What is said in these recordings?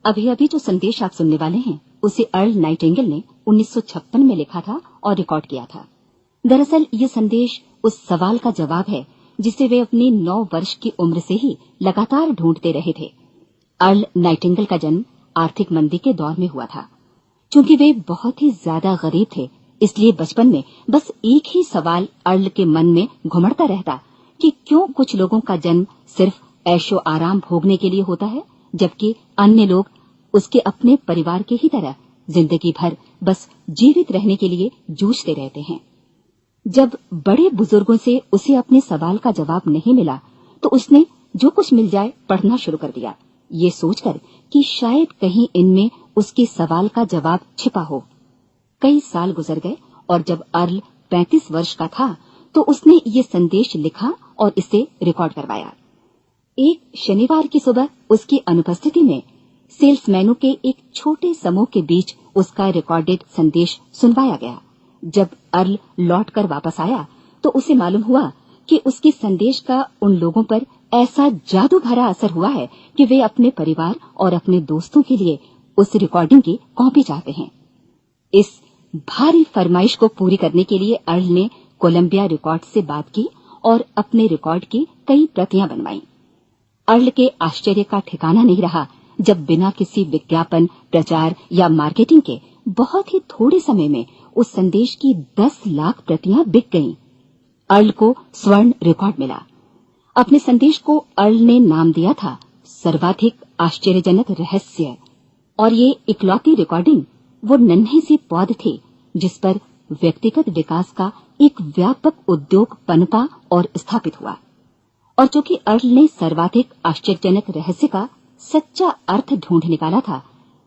अभी अभी जो संदेश आप सुनने वाले हैं उसे अर्ल नाइटिंगेल ने 1956 में लिखा था और रिकॉर्ड किया था। दरअसल ये संदेश उस सवाल का जवाब है जिसे वे अपनी 9 वर्ष की उम्र से ही लगातार ढूंढते रहे थे। अर्ल नाइटिंगेल का जन्म आर्थिक मंदी के दौर में हुआ था। चूंकि वे बहुत ही ज्यादा गरीब थे, इसलिए बचपन में बस एक ही सवाल अर्ल के मन में घुमड़ता रहता कि क्यों कुछ लोगों का जन्म सिर्फ ऐशो आराम भोगने के लिए होता है, जबकि अन्य लोग उसके अपने परिवार के ही तरह जिंदगी भर बस जीवित रहने के लिए जूझते रहते हैं। जब बड़े बुजुर्गों से उसे अपने सवाल का जवाब नहीं मिला तो उसने जो कुछ मिल जाए पढ़ना शुरू कर दिया, ये सोचकर कि शायद कहीं इनमें उसके सवाल का जवाब छिपा हो। कई साल गुजर गए और जब अर्ल 35 वर्ष का था तो उसने ये संदेश लिखा और इसे रिकॉर्ड करवाया। एक शनिवार की सुबह उसकी अनुपस्थिति में सेल्समैनों के एक छोटे समूह के बीच उसका रिकॉर्डेड संदेश सुनवाया गया। जब अर्ल लौटकर वापस आया तो उसे मालूम हुआ कि उसके संदेश का उन लोगों पर ऐसा जादू भरा असर हुआ है कि वे अपने परिवार और अपने दोस्तों के लिए उस रिकॉर्डिंग की कॉपी चाहते हैं। इस भारी फरमाइश को पूरी करने के लिए अर्ल ने कोलंबिया रिकॉर्ड से बात की और अपने रिकॉर्ड की कई प्रतियां बनवाईं। अर्ल के आश्चर्य का ठिकाना नहीं रहा जब बिना किसी विज्ञापन, प्रचार या मार्केटिंग के बहुत ही थोड़े समय में उस संदेश की 10 लाख प्रतियां बिक गईं। अर्ल को स्वर्ण रिकॉर्ड मिला। अपने संदेश को अर्ल ने नाम दिया था सर्वाधिक आश्चर्यजनक रहस्य, और ये इकलौती रिकॉर्डिंग वो नन्हे से पौध थे जिस पर व्यक्तिगत विकास का एक व्यापक उद्योग पनपा और स्थापित हुआ। और चूंकि अर्ल ने सर्वाधिक आश्चर्यजनक रहस्य का सच्चा अर्थ ढूंढ निकाला था,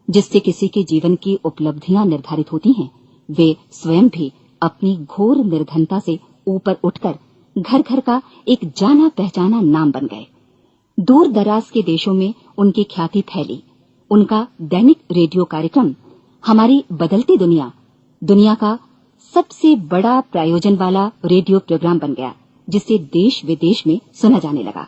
जिससे किसी के जीवन की उपलब्धियां निर्धारित होती हैं, वे स्वयं भी अपनी घोर निर्धनता से ऊपर उठकर घर घर का एक जाना पहचाना नाम बन गए। दूर दराज के देशों में उनकी ख्याति फैली। उनका दैनिक रेडियो कार्यक्रम हमारी बदलती दुनिया का सबसे बड़ा प्रायोजन वाला रेडियो प्रोग्राम बन गया, जिसे देश विदेश में सुना जाने लगा।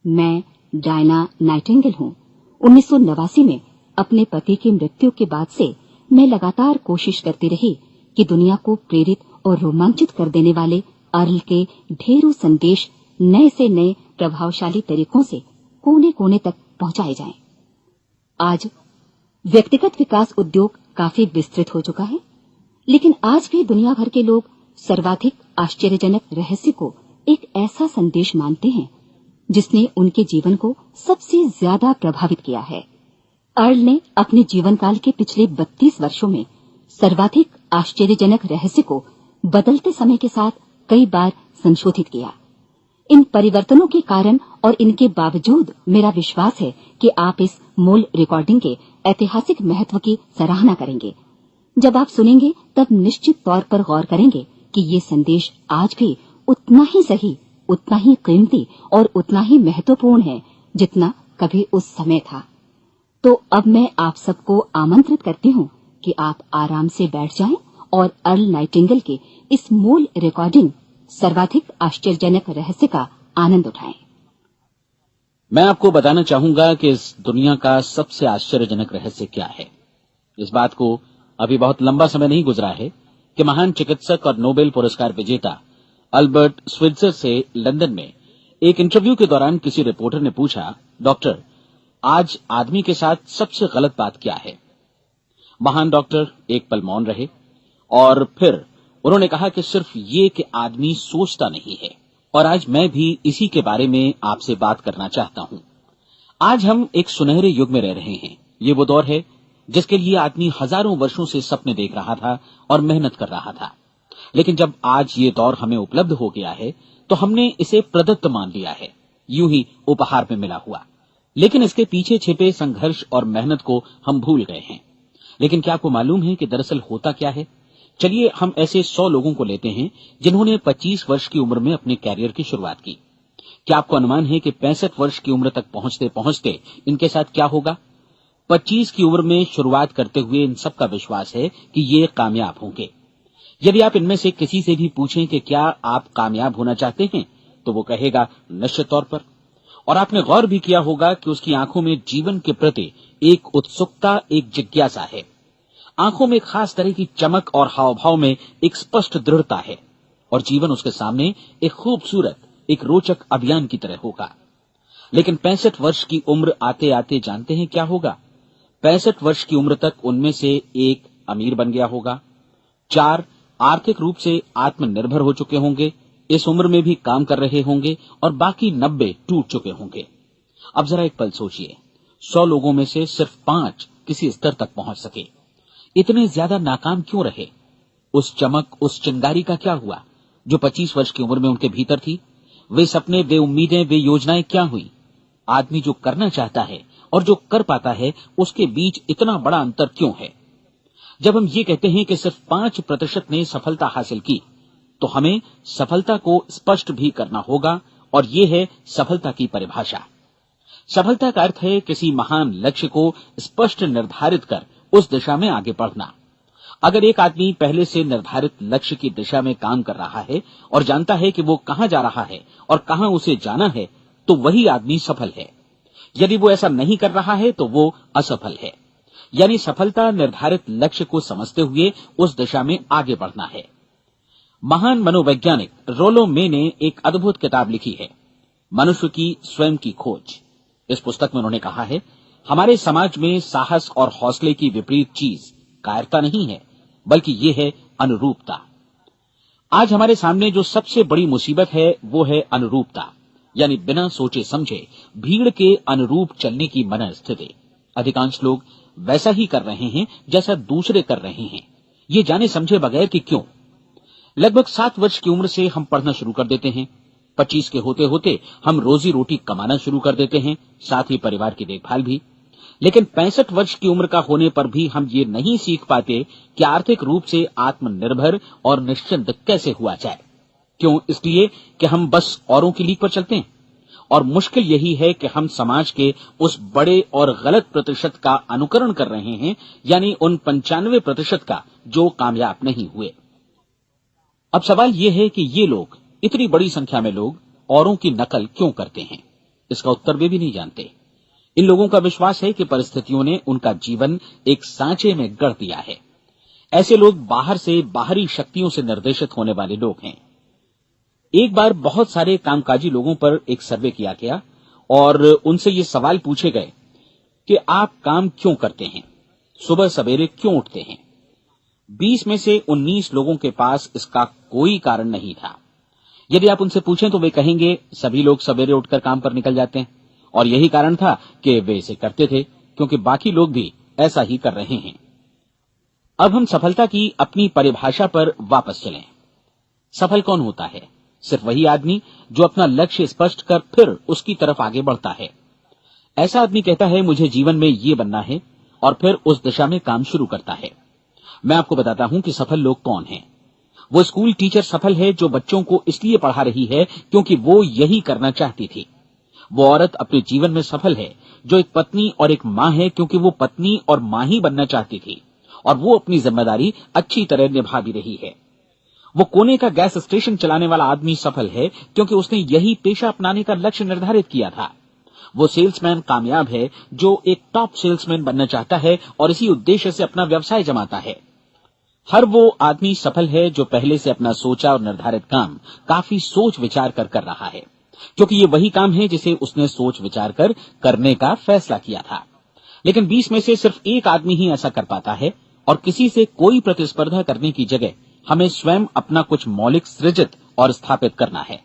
मैं डायना नाइटिंगेल हूँ। 1989 में अपने पति की मृत्यु के बाद से मैं लगातार कोशिश करती रही कि दुनिया को प्रेरित और रोमांचित कर देने वाले अर्ल के ढेरों संदेश नए से नए प्रभावशाली तरीकों से कोने कोने तक पहुंचाए जाएं। आज व्यक्तिगत विकास उद्योग काफी विस्तृत हो चुका है, लेकिन आज भी दुनिया भर के लोग सर्वाधिक आश्चर्यजनक रहस्य को एक ऐसा संदेश मानते हैं जिसने उनके जीवन को सबसे ज्यादा प्रभावित किया है। अर्ल ने अपने जीवन काल के पिछले 32 वर्षों में सर्वाधिक आश्चर्यजनक रहस्य को बदलते समय के साथ कई बार संशोधित किया। इन परिवर्तनों के कारण और इनके बावजूद मेरा विश्वास है कि आप इस मूल रिकॉर्डिंग के ऐतिहासिक महत्व की सराहना करेंगे। जब आप सुनेंगे तब निश्चित तौर पर गौर करेंगे कि ये संदेश आज भी उतना ही सही, उतना ही कीमती और उतना ही महत्वपूर्ण है जितना कभी उस समय था। तो अब मैं आप सबको आमंत्रित करती हूँ कि आप आराम से बैठ जाएं और अर्ल नाइटिंगेल के इस मूल रिकॉर्डिंग सर्वाधिक आश्चर्यजनक रहस्य का आनंद उठाएं। मैं आपको बताना चाहूंगा कि इस दुनिया का सबसे आश्चर्यजनक रहस्य क्या है। इस बात को अभी बहुत लंबा समय नहीं गुजरा है कि महान चिकित्सक और नोबेल पुरस्कार विजेता अल्बर्ट स्विट्जर से लंदन में एक इंटरव्यू के दौरान किसी रिपोर्टर ने पूछा, डॉक्टर, आज आदमी के साथ सबसे गलत बात क्या है? महान डॉक्टर एक पल मौन रहे और फिर उन्होंने कहा कि सिर्फ ये कि आदमी सोचता नहीं है। और आज मैं भी इसी के बारे में आपसे बात करना चाहता हूं। आज हम एक सुनहरे युग में रह रहे हैं। ये वो दौर है जिसके लिए आदमी हजारों वर्षों से सपने देख रहा था और मेहनत कर रहा था। लेकिन जब आज ये दौर हमें उपलब्ध हो गया है तो हमने इसे प्रदत्त मान लिया है, यूं ही उपहार में मिला हुआ। लेकिन इसके पीछे छिपे संघर्ष और मेहनत को हम भूल गए हैं। लेकिन क्या आपको मालूम है कि दरअसल होता क्या है? चलिए हम ऐसे 100 लोगों को लेते हैं जिन्होंने 25 वर्ष की उम्र में अपने कैरियर की शुरुआत की। क्या आपको अनुमान है कि 65 वर्ष की उम्र तक पहुंचते पहुंचते इनके साथ क्या होगा? 25 की उम्र में शुरुआत करते हुए इन सबका विश्वास है कि ये कामयाब होंगे। यदि आप इनमें से किसी से भी पूछें कि क्या आप कामयाब होना चाहते हैं, तो वो कहेगा निश्चित तौर पर। और आपने गौर भी किया होगा कि उसकी आंखों में जीवन के प्रति एक उत्सुकता, एक जिज्ञासा है। आंखों में एक खास तरह की चमक और हाव भाव में एक स्पष्ट दृढ़ता है और जीवन उसके सामने एक खूबसूरत, एक रोचक अभियान की तरह होगा। लेकिन 65 वर्ष की उम्र आते आते जानते हैं क्या होगा? 65 वर्ष की उम्र तक उनमें से एक अमीर बन गया होगा, 4 आर्थिक रूप से आत्मनिर्भर हो चुके होंगे, इस उम्र में भी काम कर रहे होंगे और बाकी 90 टूट चुके होंगे। अब जरा एक पल सोचिए, 100 लोगों में से सिर्फ 5 किसी स्तर तक पहुंच सके। इतने ज्यादा नाकाम क्यों रहे? उस चमक, उस चिंगारी का क्या हुआ जो 25 वर्ष की उम्र में उनके भीतर थी? वे सपने, वे उम्मीदें, वे योजनाएं क्या हुई? आदमी जो करना चाहता है और जो कर पाता है, उसके बीच इतना बड़ा अंतर क्यों है? जब हम ये कहते हैं कि सिर्फ 5% ने सफलता हासिल की, तो हमें सफलता को स्पष्ट भी करना होगा, और ये है सफलता की परिभाषा। सफलता का अर्थ है किसी महान लक्ष्य को स्पष्ट निर्धारित कर उस दिशा में आगे बढ़ना। अगर एक आदमी पहले से निर्धारित लक्ष्य की दिशा में काम कर रहा है और जानता है कि वो कहां जा रहा है और कहां उसे जाना है, तो वही आदमी सफल है। यदि वो ऐसा नहीं कर रहा है तो वो असफल है। यानी सफलता निर्धारित लक्ष्य को समझते हुए उस दिशा में आगे बढ़ना है। महान मनोवैज्ञानिक रोलो मे ने एक अद्भुत किताब लिखी है, मनुष्य की स्वयं की खोज। इस पुस्तक में उन्होंने कहा है, हमारे समाज में साहस और हौसले की विपरीत चीज कायरता नहीं है, बल्कि ये है अनुरूपता। आज हमारे सामने जो सबसे बड़ी मुसीबत है वो है अनुरूपता, यानी बिना सोचे समझे भीड़ के अनुरूप चलने की मनस्थिति। अधिकांश लोग वैसा ही कर रहे हैं जैसा दूसरे कर रहे हैं, ये जाने समझे बगैर कि क्यों। लगभग 7 वर्ष की उम्र से हम पढ़ना शुरू कर देते हैं, 25 के होते होते हम रोजी रोटी कमाना शुरू कर देते हैं, साथ ही परिवार की देखभाल भी। लेकिन 65 वर्ष की उम्र का होने पर भी हम ये नहीं सीख पाते कि आर्थिक रूप से आत्मनिर्भर और निश्चिंत कैसे हुआ जाए। क्यों? इसलिए कि हम बस औरों की लीक पर चलते हैं। और मुश्किल यही है कि हम समाज के उस बड़े और गलत प्रतिशत का अनुकरण कर रहे हैं, यानी उन 95% का जो कामयाब नहीं हुए। अब सवाल यह है कि ये लोग, इतनी बड़ी संख्या में लोग, औरों की नकल क्यों करते हैं? इसका उत्तर वे भी नहीं जानते। इन लोगों का विश्वास है कि परिस्थितियों ने उनका जीवन एक सांचे में गढ़ दिया है। ऐसे लोग बाहर से, बाहरी शक्तियों से निर्देशित होने वाले लोग हैं। एक बार बहुत सारे कामकाजी लोगों पर एक सर्वे किया गया और उनसे ये सवाल पूछे गए कि आप काम क्यों करते हैं, सुबह सवेरे क्यों उठते हैं? 20 में से 19 लोगों के पास इसका कोई कारण नहीं था। यदि आप उनसे पूछें तो वे कहेंगे सभी लोग सवेरे उठकर काम पर निकल जाते हैं, और यही कारण था कि वे इसे करते थे क्योंकि बाकी लोग भी ऐसा ही कर रहे हैं। अब हम सफलता की अपनी परिभाषा पर वापस चलें। सफल कौन होता है? सिर्फ वही आदमी जो अपना लक्ष्य स्पष्ट कर फिर उसकी तरफ आगे बढ़ता है। ऐसा आदमी कहता है मुझे जीवन में ये बनना है, और फिर उस दिशा में काम शुरू करता है। मैं आपको बताता हूं कि सफल लोग कौन हैं। वो स्कूल टीचर सफल है जो बच्चों को इसलिए पढ़ा रही है क्योंकि वो यही करना चाहती थी। वो औरत अपने जीवन में सफल है जो एक पत्नी और एक मां है क्योंकि वो पत्नी और मां ही बनना चाहती थी, और वो अपनी जिम्मेदारी अच्छी तरह निभा भी रही है। वो कोने का गैस स्टेशन चलाने वाला आदमी सफल है क्योंकि उसने यही पेशा अपनाने का लक्ष्य निर्धारित किया था। वो सेल्समैन कामयाब है जो एक टॉप सेल्समैन बनना चाहता है और इसी उद्देश्य से अपना व्यवसाय जमाता है। हर वो आदमी सफल है जो पहले से अपना सोचा और निर्धारित काम काफी सोच विचार कर रहा है, क्योंकि ये वही काम है जिसे उसने सोच विचार कर करने का फैसला किया था। लेकिन 20 में से सिर्फ एक आदमी ही ऐसा कर पाता है, और किसी से कोई प्रतिस्पर्धा करने की जगह हमें स्वयं अपना कुछ मौलिक सृजित और स्थापित करना है।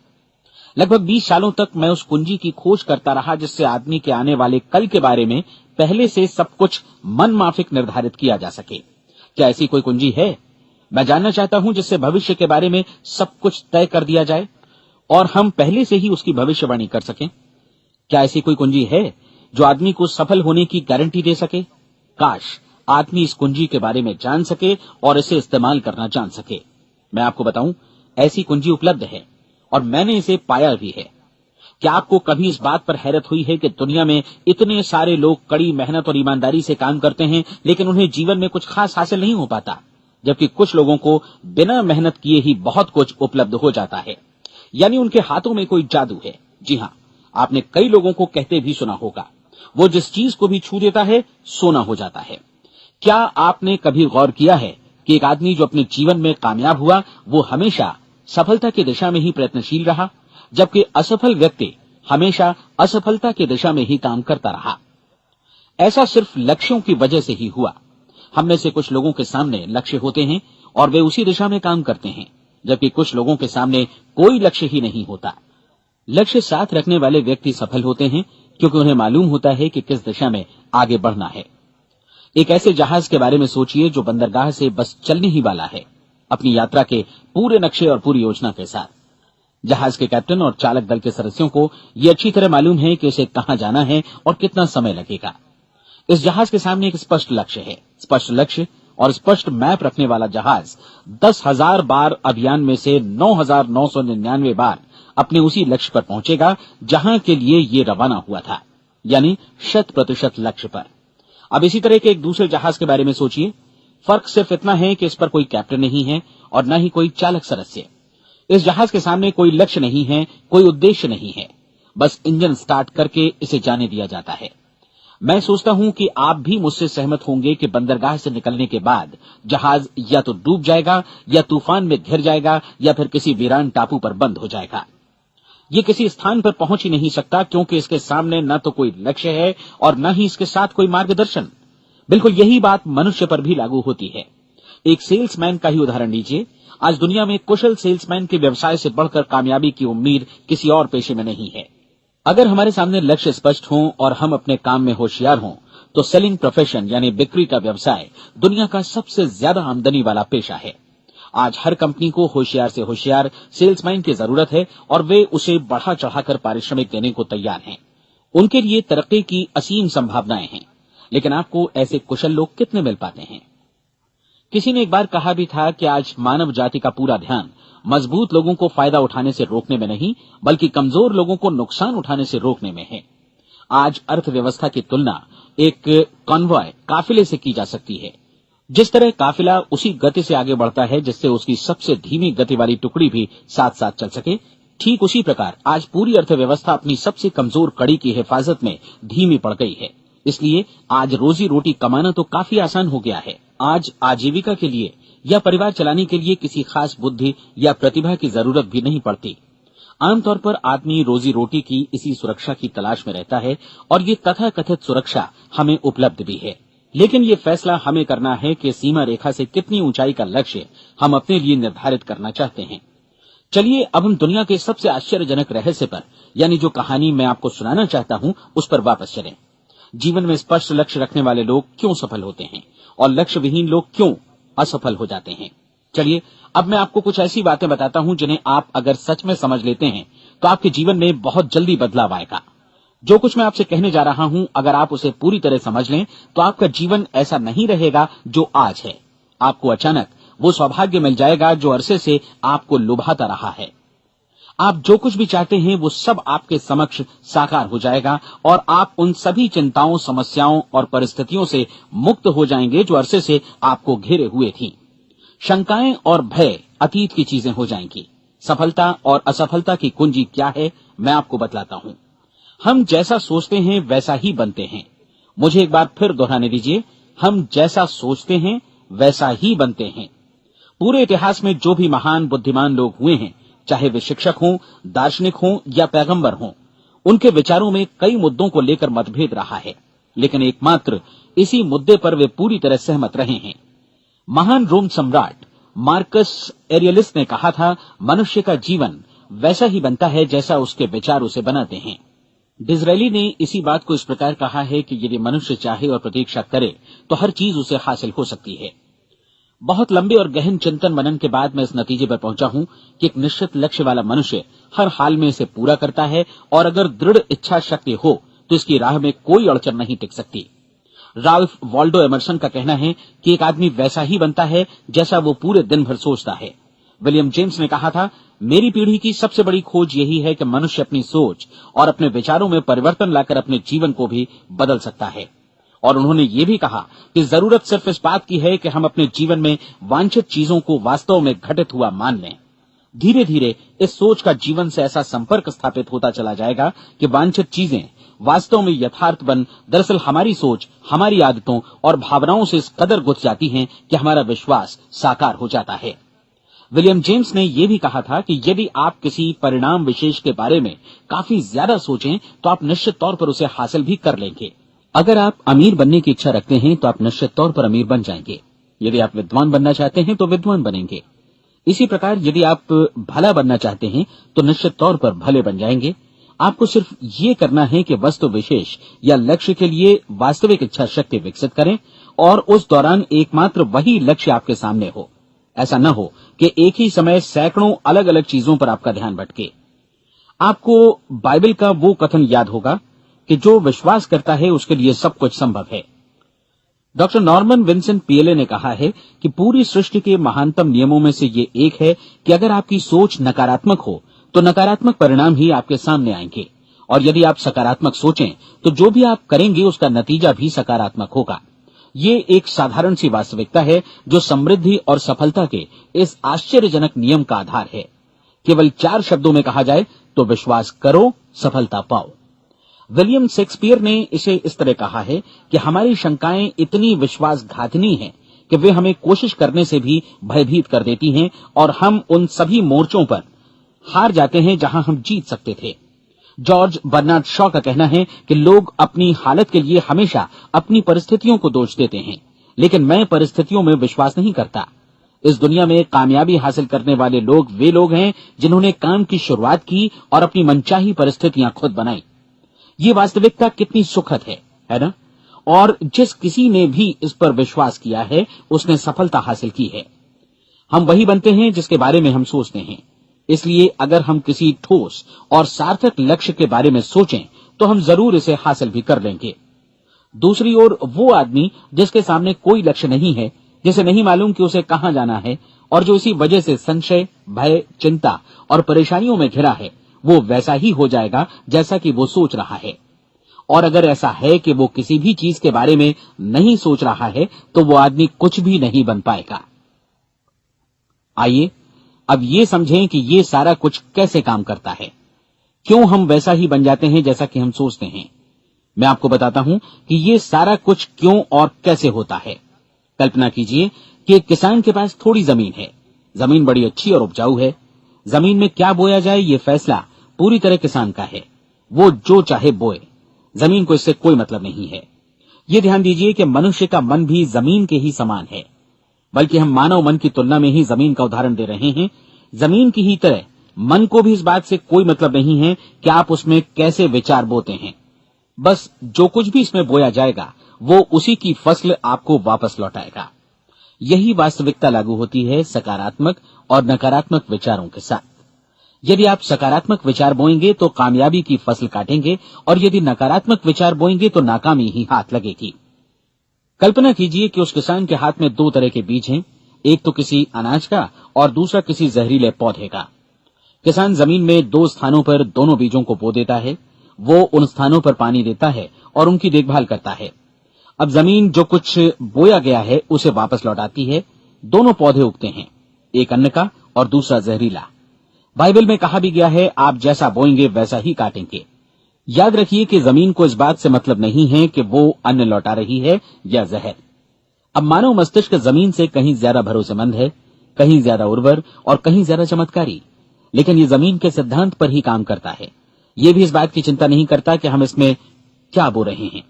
लगभग 20 सालों तक मैं उस कुंजी की खोज करता रहा जिससे आदमी के आने वाले कल के बारे में पहले से सब कुछ मन माफिक निर्धारित किया जा सके। क्या ऐसी कोई कुंजी है? मैं जानना चाहता हूं जिससे भविष्य के बारे में सब कुछ तय कर दिया जाए और हम पहले से ही उसकी भविष्यवाणी कर सकें। क्या ऐसी कोई कुंजी है जो आदमी को सफल होने की गारंटी दे सके? काश आदमी इस कुंजी के बारे में जान सके और इसे इस्तेमाल करना जान सके। मैं आपको बताऊं, ऐसी कुंजी उपलब्ध है और मैंने इसे पाया भी है। क्या आपको कभी इस बात पर हैरत हुई है कि दुनिया में इतने सारे लोग कड़ी मेहनत और ईमानदारी से काम करते हैं लेकिन उन्हें जीवन में कुछ खास हासिल नहीं हो पाता, जबकि कुछ लोगों को बिना मेहनत किए ही बहुत कुछ उपलब्ध हो जाता है। यानी उनके हाथों में कोई जादू है। जी हां, आपने कई लोगों को कहते भी सुना होगा, वो जिस चीज को भी छू देता है सोना हो जाता है। क्या आपने कभी गौर किया है कि एक आदमी जो अपने जीवन में कामयाब हुआ वो हमेशा सफलता की दिशा में ही प्रयत्नशील रहा, जबकि असफल व्यक्ति हमेशा असफलता की दिशा में ही काम करता रहा। ऐसा सिर्फ लक्ष्यों की वजह से ही हुआ। हम में से कुछ लोगों के सामने लक्ष्य होते हैं और वे उसी दिशा में काम करते हैं, जबकि कुछ लोगों के सामने कोई लक्ष्य ही नहीं होता। लक्ष्य साथ रखने वाले व्यक्ति सफल होते हैं क्योंकि उन्हें मालूम होता है कि किस दिशा में आगे बढ़ना है। एक ऐसे जहाज के बारे में सोचिए जो बंदरगाह से बस चलने ही वाला है, अपनी यात्रा के पूरे नक्शे और पूरी योजना के साथ। जहाज के कैप्टन और चालक दल के सदस्यों को यह अच्छी तरह मालूम है कि उसे कहां जाना है और कितना समय लगेगा। इस जहाज के सामने एक स्पष्ट लक्ष्य है। स्पष्ट लक्ष्य और स्पष्ट मैप रखने वाला जहाज 10,000 बार अभियान में से 9,999 बार अपने उसी लक्ष्य पर पहुंचेगा जहां के लिए ये रवाना हुआ था, यानी 100% लक्ष्य पर। अब इसी तरह के एक दूसरे जहाज के बारे में सोचिए। फर्क सिर्फ इतना है कि इस पर कोई कैप्टन नहीं है और न ही कोई चालक सदस्य। इस जहाज के सामने कोई लक्ष्य नहीं है, कोई उद्देश्य नहीं है, बस इंजन स्टार्ट करके इसे जाने दिया जाता है। मैं सोचता हूं कि आप भी मुझसे सहमत होंगे कि बंदरगाह से निकलने के बाद जहाज या तो डूब जाएगा या तूफान में घिर जाएगा या फिर किसी वीरान टापू पर बंद हो जाएगा। ये किसी स्थान पर पहुंच ही नहीं सकता क्योंकि इसके सामने न तो कोई लक्ष्य है और न ही इसके साथ कोई मार्गदर्शन। बिल्कुल यही बात मनुष्य पर भी लागू होती है। एक सेल्समैन का ही उदाहरण लीजिए। आज दुनिया में कुशल सेल्समैन के व्यवसाय से बढ़कर कामयाबी की उम्मीद किसी और पेशे में नहीं है। अगर हमारे सामने लक्ष्य स्पष्ट हों और हम अपने काम में होशियार हों तो सेलिंग प्रोफेशन यानी बिक्री का व्यवसाय दुनिया का सबसे ज्यादा आमदनी वाला पेशा है। आज हर कंपनी को होशियार से होशियार सेल्समैन की जरूरत है और वे उसे बढ़ा चढ़ाकर पारिश्रमिक देने को तैयार हैं। उनके लिए तरक्की की असीम संभावनाएं हैं, लेकिन आपको ऐसे कुशल लोग कितने मिल पाते हैं? किसी ने एक बार कहा भी था कि आज मानव जाति का पूरा ध्यान मजबूत लोगों को फायदा उठाने से रोकने में नहीं, बल्कि कमजोर लोगों को नुकसान उठाने से रोकने में है। आज अर्थव्यवस्था की तुलना एक कॉन्वॉय काफिले से की जा सकती है। जिस तरह काफिला उसी गति से आगे बढ़ता है जिससे उसकी सबसे धीमी गति वाली टुकड़ी भी साथ साथ चल सके, ठीक उसी प्रकार आज पूरी अर्थव्यवस्था अपनी सबसे कमजोर कड़ी की हिफाजत में धीमी पड़ गई है। इसलिए आज रोजी रोटी कमाना तो काफी आसान हो गया है। आज आजीविका के लिए या परिवार चलाने के लिए किसी खास बुद्धि या प्रतिभा की जरूरत भी नहीं पड़ती। आमतौर पर आदमी रोजी रोटी की इसी सुरक्षा की तलाश में रहता है और ये तथाकथित सुरक्षा हमें उपलब्ध भी है। लेकिन ये फैसला हमें करना है कि सीमा रेखा से कितनी ऊंचाई का लक्ष्य हम अपने लिए निर्धारित करना चाहते हैं। चलिए अब हम दुनिया के सबसे आश्चर्यजनक रहस्य पर, यानी जो कहानी मैं आपको सुनाना चाहता हूं, उस पर वापस चलें। जीवन में स्पष्ट लक्ष्य रखने वाले लोग क्यों सफल होते हैं और लक्ष्य विहीन लोग क्यों असफल हो जाते हैं? चलिए अब मैं आपको कुछ ऐसी बातें बताता हूं जिन्हें आप अगर सच में समझ लेते हैं तो आपके जीवन में बहुत जल्दी बदलाव आएगा। जो कुछ मैं आपसे कहने जा रहा हूं, अगर आप उसे पूरी तरह समझ लें तो आपका जीवन ऐसा नहीं रहेगा जो आज है। आपको अचानक वो सौभाग्य मिल जाएगा जो अरसे से आपको लुभाता रहा है। आप जो कुछ भी चाहते हैं वो सब आपके समक्ष साकार हो जाएगा और आप उन सभी चिंताओं, समस्याओं और परिस्थितियों से मुक्त हो जाएंगे जो अरसे से आपको घेरे हुए थीं। शंकाएं और भय अतीत की चीजें हो जाएंगी। सफलता और असफलता की कुंजी क्या है, मैं आपको बतलाता हूं। हम जैसा सोचते हैं वैसा ही बनते हैं। मुझे एक बार फिर दोहराने दीजिए, हम जैसा सोचते हैं वैसा ही बनते हैं। पूरे इतिहास में जो भी महान बुद्धिमान लोग हुए हैं, चाहे वे शिक्षक हों, दार्शनिक हों या पैगंबर हों, उनके विचारों में कई मुद्दों को लेकर मतभेद रहा है, लेकिन एकमात्र इसी मुद्दे पर वे पूरी तरह सहमत रहे हैं। महान रोम सम्राट मार्कस एरियलिस ने कहा था, मनुष्य का जीवन वैसा ही बनता है जैसा उसके विचार उसे बनाते हैं। डिज़रायली ने इसी बात को इस प्रकार कहा है कि यदि मनुष्य चाहे और प्रतीक्षा करे तो हर चीज उसे हासिल हो सकती है। बहुत लंबे और गहन चिंतन मनन के बाद मैं इस नतीजे पर पहुंचा हूं कि एक निश्चित लक्ष्य वाला मनुष्य हर हाल में इसे पूरा करता है और अगर दृढ़ इच्छा शक्ति हो तो इसकी राह में कोई अड़चन नहीं टिक सकती। राल्फ वॉल्डो एमर्सन का कहना है कि एक आदमी वैसा ही बनता है जैसा वो पूरे दिन भर सोचता है। विलियम जेम्स ने कहा था, मेरी पीढ़ी की सबसे बड़ी खोज यही है कि मनुष्य अपनी सोच और अपने विचारों में परिवर्तन लाकर अपने जीवन को भी बदल सकता है। और उन्होंने ये भी कहा कि जरूरत सिर्फ इस बात की है कि हम अपने जीवन में वांछित चीजों को वास्तव में घटित हुआ मान लें। धीरे धीरे इस सोच का जीवन से ऐसा संपर्क स्थापित होता चला जाएगा कि वांछित चीजें वास्तव में यथार्थ बन दरअसल हमारी सोच, हमारी आदतों और भावनाओं से इस कदर गुथ जाती हैं कि हमारा विश्वास साकार हो जाता है। विलियम जेम्स ने यह भी कहा था कि यदि आप किसी परिणाम विशेष के बारे में काफी ज्यादा सोचें तो आप निश्चित तौर पर उसे हासिल भी कर लेंगे। अगर आप अमीर बनने की इच्छा रखते हैं तो आप निश्चित तौर पर अमीर बन जाएंगे। यदि आप विद्वान बनना चाहते हैं तो विद्वान बनेंगे। इसी प्रकार यदि आप भला बनना चाहते हैं तो निश्चित तौर पर भले बन जाएंगे। आपको सिर्फ ये करना है कि वस्तु विशेष या लक्ष्य के लिए वास्तविक इच्छा शक्ति विकसित करें और उस दौरान एकमात्र वही लक्ष्य आपके सामने हो। ऐसा न हो कि एक ही समय सैकड़ों अलग अलग चीजों पर आपका ध्यान भटके। आपको बाइबल का वो कथन याद होगा कि जो विश्वास करता है उसके लिए सब कुछ संभव है। डॉक्टर नॉर्मन विंसेंट पीएले ने कहा है कि पूरी सृष्टि के महानतम नियमों में से ये एक है कि अगर आपकी सोच नकारात्मक हो तो नकारात्मक परिणाम ही आपके सामने आएंगे, और यदि आप सकारात्मक सोचें तो जो भी आप करेंगे उसका नतीजा भी सकारात्मक होगा। ये एक साधारण सी वास्तविकता है जो समृद्धि और सफलता के इस आश्चर्यजनक नियम का आधार है। केवल 4 शब्दों में कहा जाए तो विश्वास करो, सफलता पाओ। विलियम शेक्सपियर ने इसे इस तरह कहा है कि हमारी शंकाएं इतनी विश्वासघातिनी हैं कि वे हमें कोशिश करने से भी भयभीत कर देती हैं और हम उन सभी मोर्चों पर हार जाते हैं जहां हम जीत सकते थे। जॉर्ज बर्नार्ड शॉ का कहना है कि लोग अपनी हालत के लिए हमेशा अपनी परिस्थितियों को दोष देते हैं, लेकिन मैं परिस्थितियों में विश्वास नहीं करता। इस दुनिया में कामयाबी हासिल करने वाले लोग वे लोग हैं जिन्होंने काम की शुरुआत की और अपनी मनचाही परिस्थितियां खुद बनाई। ये वास्तविकता कितनी सुखद है ना? और जिस किसी ने भी इस पर विश्वास किया है उसने सफलता हासिल की है। हम वही बनते हैं जिसके बारे में हम सोचते हैं। इसलिए अगर हम किसी ठोस और सार्थक लक्ष्य के बारे में सोचें तो हम जरूर इसे हासिल भी कर लेंगे। दूसरी ओर वो आदमी जिसके सामने कोई लक्ष्य नहीं है, जिसे नहीं मालूम कि उसे कहां जाना है और जो इसी वजह से संशय, भय, चिंता और परेशानियों में घिरा है, वो वैसा ही हो जाएगा जैसा कि वो सोच रहा है। और अगर ऐसा है कि वो किसी भी चीज के बारे में नहीं सोच रहा है तो वो आदमी कुछ भी नहीं बन पाएगा। आइए अब ये समझें कि ये सारा कुछ कैसे काम करता है, क्यों हम वैसा ही बन जाते हैं जैसा कि हम सोचते हैं। मैं आपको बताता हूं कि ये सारा कुछ क्यों और कैसे होता है। कल्पना कीजिए कि एक किसान के पास थोड़ी जमीन है। जमीन बड़ी अच्छी और उपजाऊ है। जमीन में क्या बोया जाए ये फैसला पूरी तरह किसान का है। वो जो चाहे बोए, जमीन को इससे कोई मतलब नहीं है। ये ध्यान दीजिए कि मनुष्य का मन भी जमीन के ही समान है, बल्कि हम मानव मन की तुलना में ही जमीन का उदाहरण दे रहे हैं। जमीन की ही तरह मन को भी इस बात से कोई मतलब नहीं है कि आप उसमें कैसे विचार बोते हैं। बस जो कुछ भी इसमें बोया जाएगा वो उसी की फसल आपको वापस लौटाएगा। यही वास्तविकता लागू होती है सकारात्मक और नकारात्मक विचारों के साथ। यदि आप सकारात्मक विचार बोएंगे तो कामयाबी की फसल काटेंगे, और यदि नकारात्मक विचार बोएंगे तो नाकामी ही हाथ लगेगी। कल्पना कीजिए कि उस किसान के हाथ में 2 तरह के बीज हैं, एक तो किसी अनाज का और दूसरा किसी जहरीले पौधे का। किसान जमीन में 2 स्थानों पर दोनों बीजों को बो देता है। वो उन स्थानों पर पानी देता है और उनकी देखभाल करता है। अब जमीन जो कुछ बोया गया है उसे वापस लौटाती है। दोनों पौधे उगते हैं, एक अन्न का और दूसरा जहरीला। बाइबल में कहा भी गया है, आप जैसा बोएंगे वैसा ही काटेंगे। याद रखिए कि जमीन को इस बात से मतलब नहीं है कि वो अन्न लौटा रही है या जहर। अब मानव मस्तिष्क जमीन से कहीं ज्यादा भरोसेमंद है, कहीं ज्यादा उर्वर और कहीं ज्यादा चमत्कारी, लेकिन ये जमीन के सिद्धांत पर ही काम करता है। ये भी इस बात की चिंता नहीं करता कि हम इसमें क्या बो रहे हैं।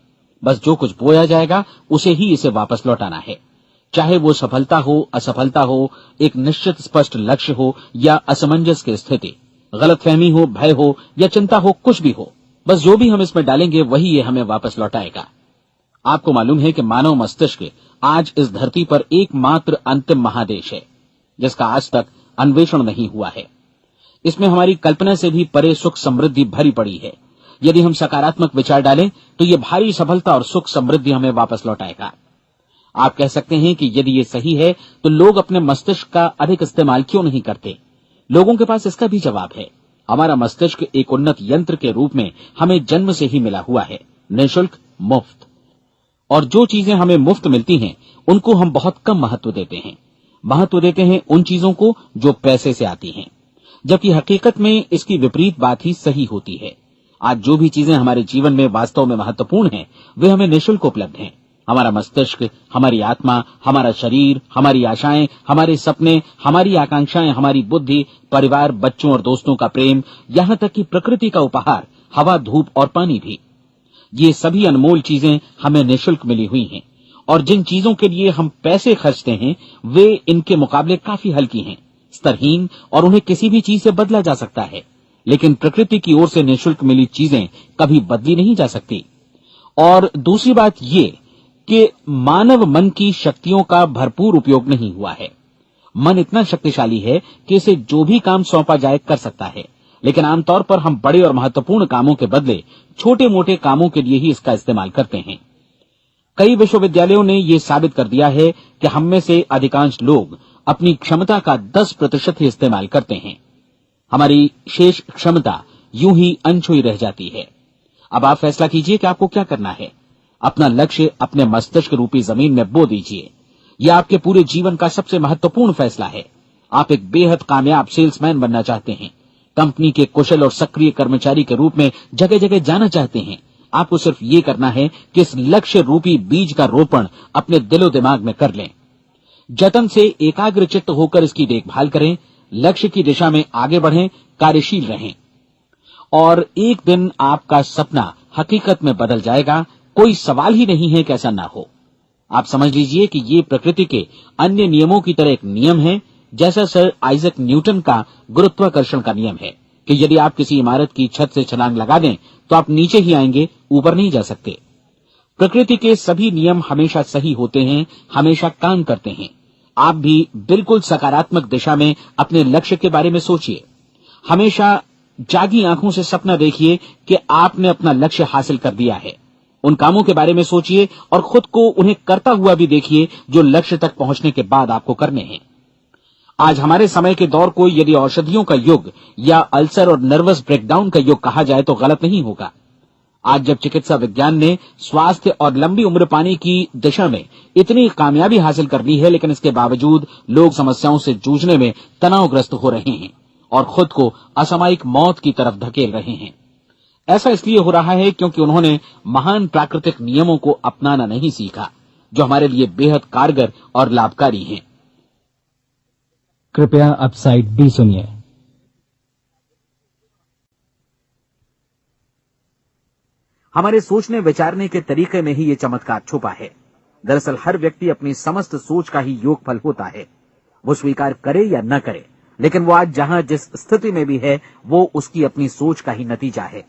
बस जो कुछ बोया जाएगा उसे ही इसे वापस लौटाना है, चाहे वो सफलता हो, असफलता हो, एक निश्चित स्पष्ट लक्ष्य हो या असमंजस की स्थिति, गलतफहमी हो, भय हो या चिंता हो, कुछ भी हो। बस जो भी हम इसमें डालेंगे वही ये हमें वापस लौटाएगा। आपको मालूम है कि मानव मस्तिष्क आज इस धरती पर एकमात्र अंतिम महादेश है जिसका आज तक अन्वेषण नहीं हुआ है। इसमें हमारी कल्पना से भी परे सुख समृद्धि भरी पड़ी है। यदि हम सकारात्मक विचार डालें तो ये भारी सफलता और सुख समृद्धि हमें वापस लौटाएगा। आप कह सकते हैं कि यदि ये सही है तो लोग अपने मस्तिष्क का अधिक इस्तेमाल क्यों नहीं करते? लोगों के पास इसका भी जवाब है। हमारा मस्तिष्क एक उन्नत यंत्र के रूप में हमें जन्म से ही मिला हुआ है, निःशुल्क, मुफ्त। और जो चीजें हमें मुफ्त मिलती हैं उनको हम बहुत कम महत्व देते हैं। महत्व देते हैं उन चीजों को जो पैसे से आती हैं। जबकि हकीकत में इसकी विपरीत बात ही सही होती है। आज जो भी चीजें हमारे जीवन में वास्तव में महत्वपूर्ण हैं, वे हमें निःशुल्क उपलब्ध हैं। हमारा मस्तिष्क, हमारी आत्मा, हमारा शरीर, हमारी आशाएं, हमारे सपने, हमारी आकांक्षाएं, हमारी बुद्धि, परिवार, बच्चों और दोस्तों का प्रेम, यहां तक कि प्रकृति का उपहार, हवा, धूप और पानी भी, ये सभी अनमोल चीजें हमें निःशुल्क मिली हुई हैं। और जिन चीजों के लिए हम पैसे खर्चते हैं, वे इनके मुकाबले काफी हल्की हैं, स्तरहीन, और उन्हें किसी भी चीज से बदला जा सकता है। लेकिन प्रकृति की ओर से निःशुल्क मिली चीजें कभी बदली नहीं जा सकती। और दूसरी बात ये कि मानव मन की शक्तियों का भरपूर उपयोग नहीं हुआ है। मन इतना शक्तिशाली है कि इसे जो भी काम सौंपा जाए कर सकता है, लेकिन आमतौर पर हम बड़े और महत्वपूर्ण कामों के बदले छोटे मोटे कामों के लिए ही इसका इस्तेमाल करते हैं। कई विश्वविद्यालयों ने यह साबित कर दिया है कि हम में से अधिकांश लोग अपनी क्षमता का 10% ही इस्तेमाल करते हैं। हमारी शेष क्षमता यूं ही अनछुई रह जाती है। अब आप फैसला कीजिए कि आपको क्या करना है। अपना लक्ष्य अपने मस्तिष्क रूपी जमीन में बो दीजिए। यह आपके पूरे जीवन का सबसे महत्वपूर्ण फैसला है। आप एक बेहद कामयाब सेल्समैन बनना चाहते हैं, कंपनी के कुशल और सक्रिय कर्मचारी के रूप में जगह जगह जाना चाहते हैं। आपको सिर्फ ये करना है कि इस लक्ष्य रूपी बीज का रोपण अपने दिलो दिमाग में कर लें। जतन से एकाग्रचित्त होकर इसकी देखभाल करें, लक्ष्य की दिशा में आगे बढ़ें, कार्यशील रहें, और एक दिन आपका सपना हकीकत में बदल जाएगा। कोई सवाल ही नहीं है कि ऐसा ना हो। आप समझ लीजिए कि ये प्रकृति के अन्य नियमों की तरह एक नियम है, जैसा सर आइजक न्यूटन का गुरुत्वाकर्षण का नियम है कि यदि आप किसी इमारत की छत से छलांग लगा दें तो आप नीचे ही आएंगे, ऊपर नहीं जा सकते। प्रकृति के सभी नियम हमेशा सही होते हैं, हमेशा काम करते हैं। आप भी बिल्कुल सकारात्मक दिशा में अपने लक्ष्य के बारे में सोचिए। हमेशा जागी आंखों से सपना देखिए कि आपने अपना लक्ष्य हासिल कर दिया है। उन कामों के बारे में सोचिए और खुद को उन्हें करता हुआ भी देखिए जो लक्ष्य तक पहुंचने के बाद आपको करने हैं। आज हमारे समय के दौर को यदि औषधियों का युग या अल्सर और नर्वस ब्रेकडाउन का युग कहा जाए तो गलत नहीं होगा। आज जब चिकित्सा विज्ञान ने स्वास्थ्य और लंबी उम्र पाने की दिशा में इतनी कामयाबी हासिल कर ली है, लेकिन इसके बावजूद लोग समस्याओं से जूझने में तनावग्रस्त हो रहे हैं और खुद को असामयिक मौत की तरफ धकेल रहे हैं। ऐसा इसलिए हो रहा है क्योंकि उन्होंने महान प्राकृतिक नियमों को अपनाना नहीं सीखा, जो हमारे लिए बेहद कारगर और लाभकारी हैं। कृपया अब साइड बी सुनिए। हमारे सोचने विचारने के तरीके में ही ये चमत्कार छुपा है। दरअसल हर व्यक्ति अपनी समस्त सोच का ही योगफल होता है। वो स्वीकार करे या न करे, लेकिन वो आज जहां जिस स्थिति में भी है, वो उसकी अपनी सोच का ही नतीजा है।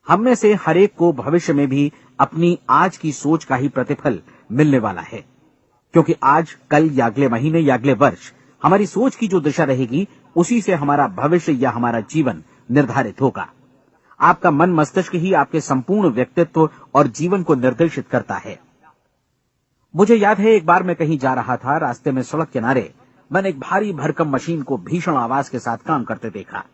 हम में से हर एक को भविष्य में भी अपनी आज की सोच का ही प्रतिफल मिलने वाला है, क्योंकि आज, कल या अगले महीने या अगले वर्ष हमारी सोच की जो दिशा रहेगी, उसी से हमारा भविष्य या हमारा जीवन निर्धारित होगा। आपका मन मस्तिष्क ही आपके संपूर्ण व्यक्तित्व और जीवन को निर्देशित करता है। मुझे याद है, एक बार मैं कहीं जा रहा था, रास्ते में सड़क किनारे मैंने एक भारी भरकम मशीन को भीषण आवाज के साथ काम करते देखा।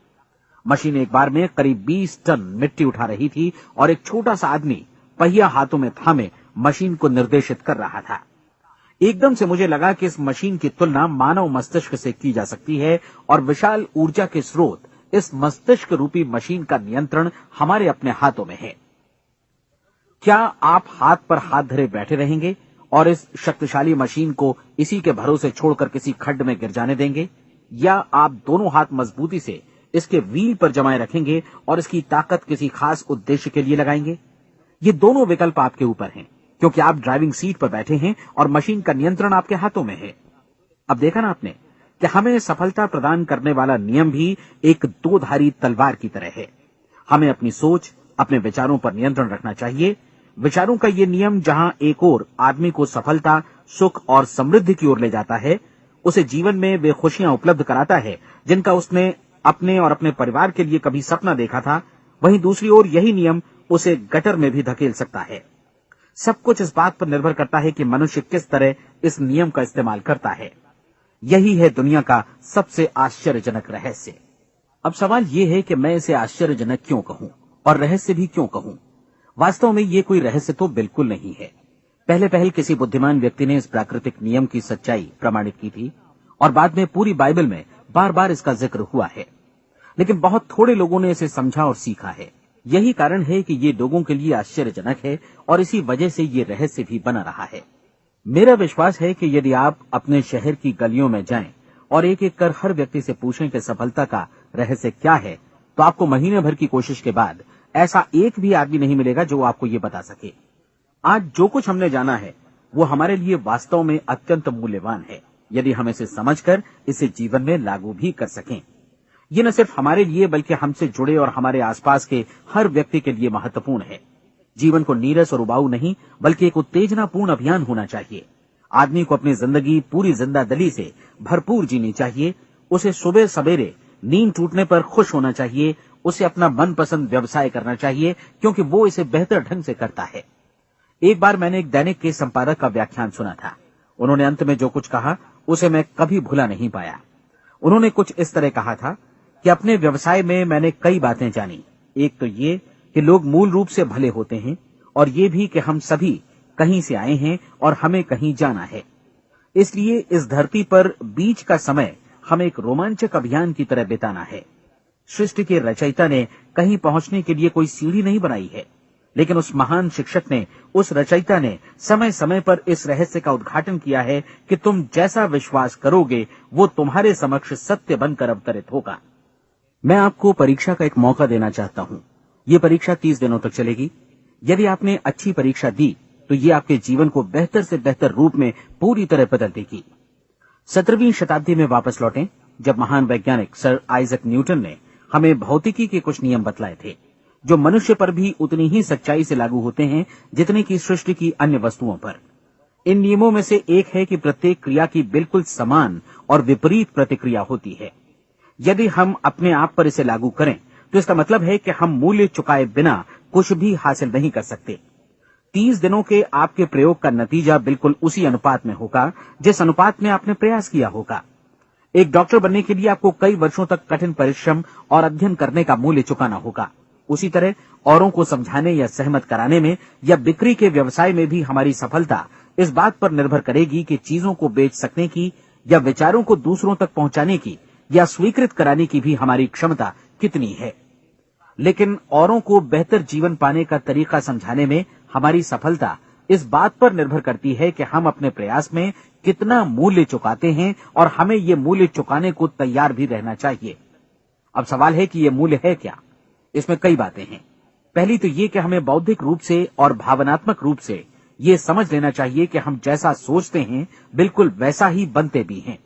मशीन एक बार में करीब 20 टन मिट्टी उठा रही थी और एक छोटा सा आदमी पहिया हाथों में थामे मशीन को निर्देशित कर रहा था। एकदम से मुझे लगा कि इस मशीन की तुलना मानव मस्तिष्क से की जा सकती है और विशाल ऊर्जा के स्रोत इस मस्तिष्क रूपी मशीन का नियंत्रण हमारे अपने हाथों में है। क्या आप हाथ पर हाथ धरे बैठे रहेंगे और इस शक्तिशाली मशीन को इसी के भरोसे छोड़कर किसी खड्ड में गिर जाने देंगे, या आप दोनों हाथ मजबूती से इसके व्हील पर जमाए रखेंगे और इसकी ताकत किसी खास उद्देश्य के लिए लगाएंगे? ये दोनों विकल्प आपके ऊपर हैं, क्योंकि आप ड्राइविंग सीट पर बैठे हैं और मशीन का नियंत्रण आपके हाथों में है। अब देखा ना आपने कि हमें सफलता प्रदान करने वाला नियम भी एक दो-धारी तलवार की तरह है। हमें अपनी सोच, अपने विचारों पर नियंत्रण रखना चाहिए। विचारों का ये नियम जहां एक ओर आदमी को सफलता, सुख और समृद्धि की ओर ले जाता है, उसे जीवन में वे खुशियां उपलब्ध कराता है जिनका उसने अपने और अपने परिवार के लिए कभी सपना देखा था, वहीं दूसरी ओर यही नियम उसे गटर में भी धकेल सकता है। सब कुछ इस बात पर निर्भर करता है कि मनुष्य किस तरह इस नियम का इस्तेमाल करता है। यही है दुनिया का सबसे आश्चर्यजनक रहस्य। अब सवाल यह है कि मैं इसे आश्चर्यजनक क्यों कहूं और रहस्य भी क्यों कहूं। वास्तव में ये कोई रहस्य तो बिल्कुल नहीं है। पहले पहल किसी बुद्धिमान व्यक्ति ने इस प्राकृतिक नियम की सच्चाई प्रमाणित की थी और बाद में पूरी बाइबल में बार बार इसका जिक्र हुआ है, लेकिन बहुत थोड़े लोगों ने इसे समझा और सीखा है। यही कारण है कि ये लोगों के लिए आश्चर्यजनक है और इसी वजह से ये रहस्य भी बना रहा है। मेरा विश्वास है कि यदि आप अपने शहर की गलियों में जाएं और एक एक कर हर व्यक्ति से पूछें कि सफलता का रहस्य क्या है, तो आपको महीने भर की कोशिश के बाद ऐसा एक भी आदमी नहीं मिलेगा जो आपको ये बता सके। आज जो कुछ हमने जाना है वो हमारे लिए वास्तव में अत्यंत मूल्यवान है, यदि हम इसे समझकर इसे जीवन में लागू भी कर सकें। ये न सिर्फ हमारे लिए बल्कि हमसे जुड़े और हमारे आसपास के हर व्यक्ति के लिए महत्वपूर्ण है। जीवन को नीरस और उबाऊ नहीं बल्कि एक उत्तेजनापूर्ण अभियान होना चाहिए। आदमी को अपनी जिंदगी पूरी जिंदादिली से भरपूर जीनी चाहिए। उसे सुबह सवेरे नींद टूटने पर खुश होना चाहिए। उसे अपना मनपसंद व्यवसाय करना चाहिए क्योंकि वो इसे बेहतर ढंग से करता है। एक बार मैंने एक दैनिक के संपादक का व्याख्यान सुना था। उन्होंने अंत में जो कुछ कहा उसे मैं कभी भुला नहीं पाया। उन्होंने कुछ इस तरह कहा था कि अपने व्यवसाय में मैंने कई बातें जानी। एक तो ये कि लोग मूल रूप से भले होते हैं और ये भी कि हम सभी कहीं से आए हैं और हमें कहीं जाना है। इसलिए इस धरती पर बीच का समय हमें एक रोमांचक अभियान की तरह बिताना है। सृष्टि के रचयिता ने कहीं पहुंचने के लिए कोई सीढ़ी नहीं बनाई है, लेकिन उस महान शिक्षक ने, उस रचयिता ने समय समय पर इस रहस्य का उद्घाटन किया है कि तुम जैसा विश्वास करोगे वो तुम्हारे समक्ष सत्य बनकर अवतरित होगा। मैं आपको परीक्षा का एक मौका देना चाहता हूं। ये परीक्षा 30 दिनों तक चलेगी। यदि आपने अच्छी परीक्षा दी तो ये आपके जीवन को बेहतर से बेहतर रूप में पूरी तरह बदल देगी। 17वीं शताब्दी में वापस लौटें, जब महान वैज्ञानिक सर आइजक न्यूटन ने हमें भौतिकी के कुछ नियम बतलाए थे, जो मनुष्य पर भी उतनी ही सच्चाई से लागू होते हैं जितने की सृष्टि की अन्य वस्तुओं पर। इन नियमों में से एक है कि प्रत्येक क्रिया की बिल्कुल समान और विपरीत प्रतिक्रिया होती है। यदि हम अपने आप पर इसे लागू करें तो इसका मतलब है कि हम मूल्य चुकाए बिना कुछ भी हासिल नहीं कर सकते। 30 दिनों के आपके प्रयोग का नतीजा बिल्कुल उसी अनुपात में होगा जिस अनुपात में आपने प्रयास किया होगा। एक डॉक्टर बनने के लिए आपको कई वर्षों तक कठिन परिश्रम और अध्ययन करने का मूल्य चुकाना होगा। उसी तरह औरों को समझाने या सहमत कराने में या बिक्री के व्यवसाय में भी हमारी सफलता इस बात पर निर्भर करेगी कि चीजों को बेच सकने की या विचारों को दूसरों तक पहुंचाने की या स्वीकृत कराने की भी हमारी क्षमता कितनी है। लेकिन औरों को बेहतर जीवन पाने का तरीका समझाने में हमारी सफलता इस बात पर निर्भर करती है कि हम अपने प्रयास में कितना मूल्य चुकाते हैं और हमें ये मूल्य चुकाने को तैयार भी रहना चाहिए। अब सवाल है कि ये मूल्य है क्या? इसमें कई बातें हैं। पहली तो ये कि हमें बौद्धिक रूप से और भावनात्मक रूप से ये समझ लेना चाहिए कि हम जैसा सोचते हैं बिल्कुल वैसा ही बनते भी हैं।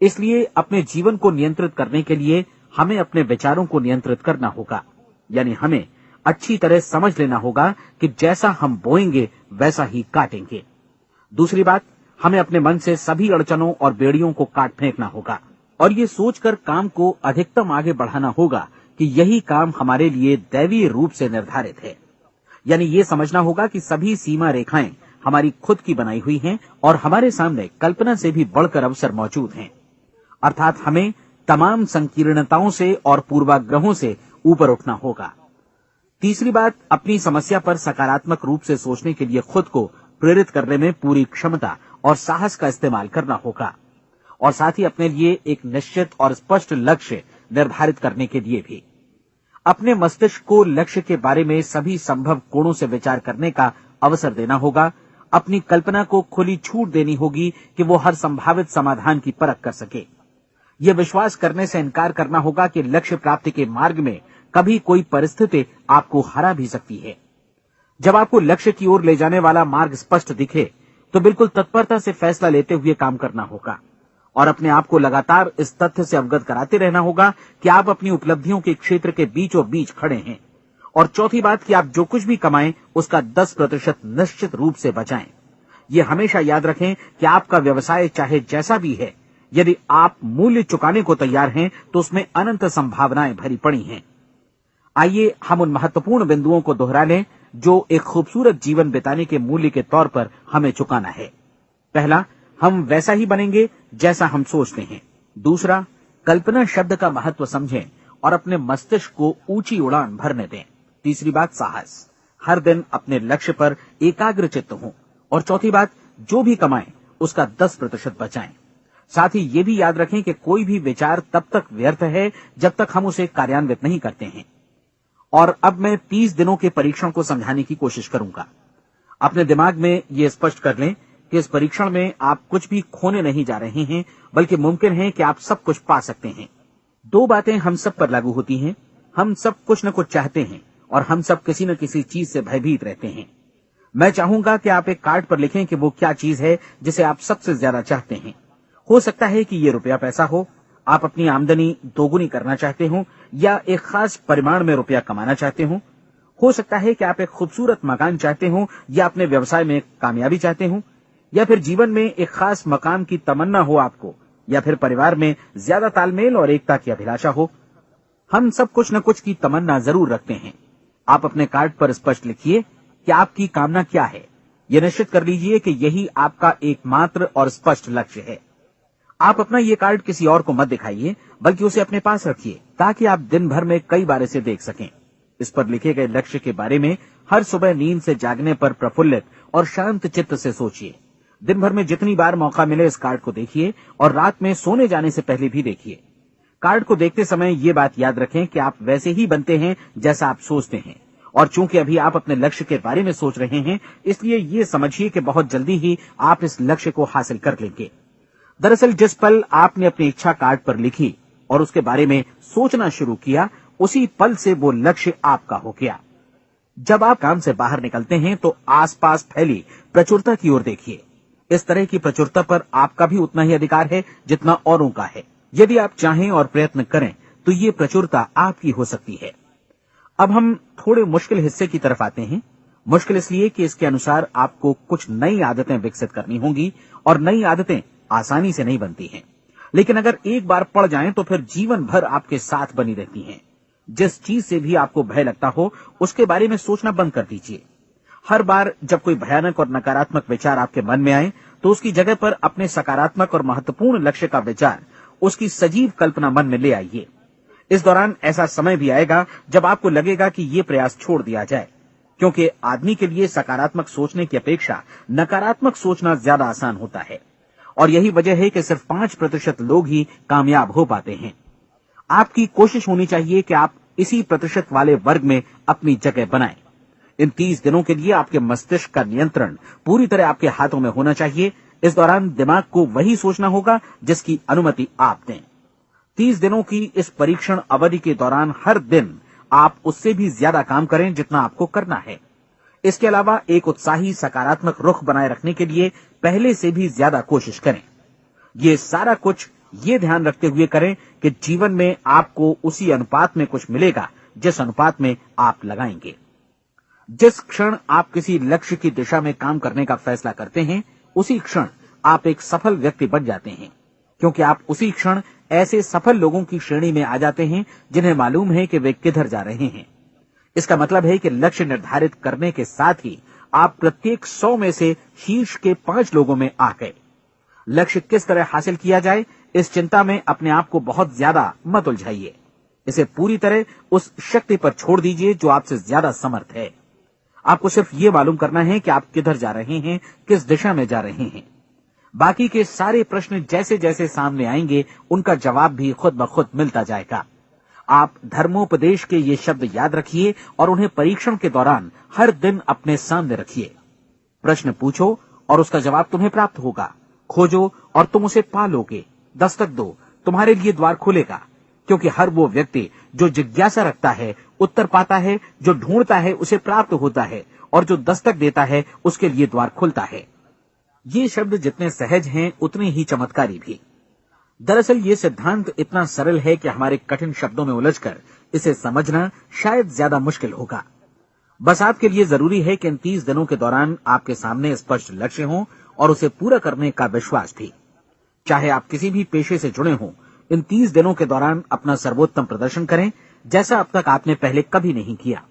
इसलिए अपने जीवन को नियंत्रित करने के लिए हमें अपने विचारों को नियंत्रित करना होगा। यानी हमें अच्छी तरह समझ लेना होगा कि जैसा हम बोएंगे वैसा ही काटेंगे। दूसरी बात, हमें अपने मन से सभी अड़चनों और बेड़ियों को काट फेंकना होगा और ये सोचकर काम को अधिकतम आगे बढ़ाना होगा कि यही काम हमारे लिए दैवीय रूप से निर्धारित है। यानी ये समझना होगा कि सभी सीमा रेखाएं हमारी खुद की बनाई हुई हैं और हमारे सामने कल्पना से भी बढ़कर अवसर मौजूद हैं। अर्थात हमें तमाम संकीर्णताओं से और पूर्वाग्रहों से ऊपर उठना होगा। तीसरी बात, अपनी समस्या पर सकारात्मक रूप से सोचने के लिए खुद को प्रेरित करने में पूरी क्षमता और साहस का इस्तेमाल करना होगा और साथ ही अपने लिए एक निश्चित और स्पष्ट लक्ष्य निर्धारित करने के लिए भी। अपने मस्तिष्क को लक्ष्य के बारे में सभी संभव कोणों से विचार करने का अवसर देना होगा। अपनी कल्पना को खुली छूट देनी होगी कि वो हर संभावित समाधान की परख कर सके। यह विश्वास करने से इनकार करना होगा कि लक्ष्य प्राप्ति के मार्ग में कभी कोई परिस्थिति आपको हरा भी सकती है। जब आपको लक्ष्य की ओर ले जाने वाला मार्ग स्पष्ट दिखे तो बिल्कुल तत्परता से फैसला लेते हुए काम करना होगा और अपने आप को लगातार इस तथ्य से अवगत कराते रहना होगा कि आप अपनी उपलब्धियों के क्षेत्र के बीचों बीच खड़े हैं। और चौथी बात कि आप जो कुछ भी कमाएं उसका 10% निश्चित रूप से बचाएं। ये हमेशा याद रखें कि आपका व्यवसाय चाहे जैसा भी है, यदि आप मूल्य चुकाने को तैयार हैं तो उसमें अनंत संभावनाएं भरी पड़ी हैं। आइए हम उन महत्वपूर्ण बिंदुओं को दोहरा लें जो एक खूबसूरत जीवन बिताने के मूल्य के तौर पर हमें चुकाना है। पहला, हम वैसा ही बनेंगे जैसा हम सोचते हैं। दूसरा, कल्पना शब्द का महत्व समझें और अपने मस्तिष्क को ऊंची उड़ान भरने दें। तीसरी बात, साहस, हर दिन अपने लक्ष्य पर एकाग्रचित्त हों। और चौथी बात, जो भी कमाएं उसका 10% बचाएं। साथ ही ये भी याद रखें कि कोई भी विचार तब तक व्यर्थ है जब तक हम उसे कार्यान्वित नहीं करते हैं। और अब मैं 30 दिनों के परीक्षण को समझाने की कोशिश करूंगा। अपने दिमाग में ये स्पष्ट कर लें कि इस परीक्षण में आप कुछ भी खोने नहीं जा रहे हैं, बल्कि मुमकिन है कि आप सब कुछ पा सकते हैं। 2 बातें हम सब पर लागू होती हैं। हम सब कुछ न कुछ चाहते हैं और हम सब किसी न किसी चीज से भयभीत रहते हैं। मैं चाहूंगा कि आप एक कार्ड पर लिखें कि वो क्या चीज है जिसे आप सबसे ज्यादा चाहते हैं। हो सकता है कि ये रुपया पैसा हो, आप अपनी आमदनी दोगुनी करना चाहते हो, या एक खास परिमाण में रुपया कमाना चाहते हो सकता है कि आप एक खूबसूरत मकान चाहते हो, या अपने व्यवसाय में कामयाबी चाहते हो, या फिर जीवन में एक खास मकाम की तमन्ना हो आपको, या फिर परिवार में ज्यादा तालमेल और एकता की अभिलाषा हो। हम सब कुछ न कुछ की तमन्ना जरूर रखते हैं। आप अपने कार्ड पर स्पष्ट लिखिए कि आपकी कामना क्या है। यह निश्चित कर लीजिए कि यही आपका एकमात्र और स्पष्ट लक्ष्य है। आप अपना ये कार्ड किसी और को मत दिखाइए, बल्कि उसे अपने पास रखिए ताकि आप दिन भर में कई बार इसे देख सकें। इस पर लिखे गए लक्ष्य के बारे में हर सुबह नींद से जागने पर प्रफुल्लित और शांत चित्त से सोचिए। दिन भर में जितनी बार मौका मिले इस कार्ड को देखिए और रात में सोने जाने से पहले भी देखिए। कार्ड को देखते समय ये बात याद रखें कि आप वैसे ही बनते हैं जैसा आप सोचते हैं, और चूंकि अभी आप अपने लक्ष्य के बारे में सोच रहे हैं, इसलिए ये समझिए कि बहुत जल्दी ही आप इस लक्ष्य को हासिल कर लेंगे। दरअसल जिस पल आपने अपनी इच्छा कार्ड पर लिखी और उसके बारे में सोचना शुरू किया, उसी पल से वो लक्ष्य आपका हो गया। जब आप काम से बाहर निकलते हैं तो आसपास फैली प्रचुरता की ओर देखिए। इस तरह की प्रचुरता पर आपका भी उतना ही अधिकार है जितना औरों का है। यदि आप चाहें और प्रयत्न करें तो ये प्रचुरता आपकी हो सकती है। अब हम थोड़े मुश्किल हिस्से की तरफ आते हैं। मुश्किल इसलिए कि इसके अनुसार आपको कुछ नई आदतें विकसित करनी होंगी, और नई आदतें आसानी से नहीं बनती हैं, लेकिन अगर एक बार पड़ जाएं तो फिर जीवन भर आपके साथ बनी रहती हैं। जिस चीज से भी आपको भय लगता हो उसके बारे में सोचना बंद कर दीजिए। हर बार जब कोई भयानक और नकारात्मक विचार आपके मन में आए तो उसकी जगह पर अपने सकारात्मक और महत्वपूर्ण लक्ष्य का विचार, उसकी सजीव कल्पना मन में ले आइए। इस दौरान ऐसा समय भी आएगा जब आपको लगेगा कि ये प्रयास छोड़ दिया जाए, क्योंकि आदमी के लिए सकारात्मक सोचने की अपेक्षा नकारात्मक सोचना ज्यादा आसान होता है, और यही वजह है कि सिर्फ 5% लोग ही कामयाब हो पाते हैं। आपकी कोशिश होनी चाहिए कि आप इसी प्रतिशत वाले वर्ग में अपनी जगह बनाएं। इन 30 दिनों के लिए आपके मस्तिष्क का नियंत्रण पूरी तरह आपके हाथों में होना चाहिए। इस दौरान दिमाग को वही सोचना होगा जिसकी अनुमति आप दें। 30 दिनों की इस परीक्षण अवधि के दौरान हर दिन आप उससे भी ज्यादा काम करें जितना आपको करना है। इसके अलावा एक उत्साही सकारात्मक रुख बनाए रखने के लिए पहले से भी ज्यादा कोशिश करें। ये सारा कुछ ये ध्यान रखते हुए करें कि जीवन में आपको उसी अनुपात में कुछ मिलेगा जिस अनुपात में आप लगाएंगे। जिस क्षण आप किसी लक्ष्य की दिशा में काम करने का फैसला करते हैं, उसी क्षण आप एक सफल व्यक्ति बन जाते हैं, क्योंकि आप उसी क्षण ऐसे सफल लोगों की श्रेणी में आ जाते हैं जिन्हें मालूम है कि वे किधर जा रहे हैं। इसका मतलब है कि लक्ष्य निर्धारित करने के साथ ही आप प्रत्येक 100 में से शीर्ष के 5 लोगों में आ गए। लक्ष्य किस तरह हासिल किया जाए, इस चिंता में अपने आप को बहुत ज्यादा मत उलझाइए। इसे पूरी तरह उस शक्ति पर छोड़ दीजिए जो आपसे ज्यादा समर्थ है। आपको सिर्फ ये मालूम करना है कि आप किधर जा रहे हैं, किस दिशा में जा रहे हैं। बाकी के सारे प्रश्न जैसे जैसे सामने आएंगे उनका जवाब भी खुद ब खुद मिलता जाएगा। आप धर्मोपदेश के ये शब्द याद रखिए और उन्हें परीक्षण के दौरान हर दिन अपने सामने रखिए। प्रश्न पूछो और उसका जवाब तुम्हें प्राप्त होगा। खोजो और तुम उसे पा लोगे। दस्तक दो, तुम्हारे लिए द्वार खुलेगा, क्योंकि हर वो व्यक्ति जो जिज्ञासा रखता है उत्तर पाता है, जो ढूंढता है उसे प्राप्त होता है, और जो दस्तक देता है उसके लिए द्वार खुलता है। ये शब्द जितने सहज हैं उतने ही चमत्कारी भी। दरअसल ये सिद्धांत इतना सरल है कि हमारे कठिन शब्दों में उलझकर इसे समझना शायद ज्यादा मुश्किल होगा। बस आपके लिए जरूरी है कि इन 30 दिनों के दौरान आपके सामने स्पष्ट लक्ष्य हो और उसे पूरा करने का विश्वास भी। चाहे आप किसी भी पेशे से जुड़े हों, इन 30 दिनों के दौरान अपना सर्वोत्तम प्रदर्शन करें, जैसा अब तक आपने पहले कभी नहीं किया।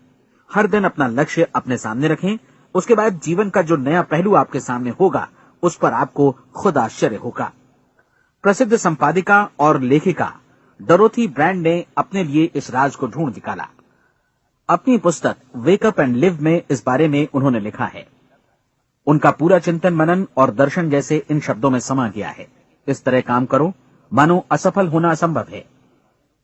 हर दिन अपना लक्ष्य अपने सामने रखें। उसके बाद जीवन का जो नया पहलू आपके सामने होगा उस पर आपको खुद आश्चर्य होगा। प्रसिद्ध संपादिका और लेखिका डोरोथी ब्रैंड ने अपने लिए इस राज को ढूंढ निकाला। अपनी पुस्तक वेक अप एंड लिव में इस बारे में उन्होंने लिखा है। उनका पूरा चिंतन मनन और दर्शन जैसे इन शब्दों में समा गया है। इस तरह काम करो मानो असफल होना असंभव है।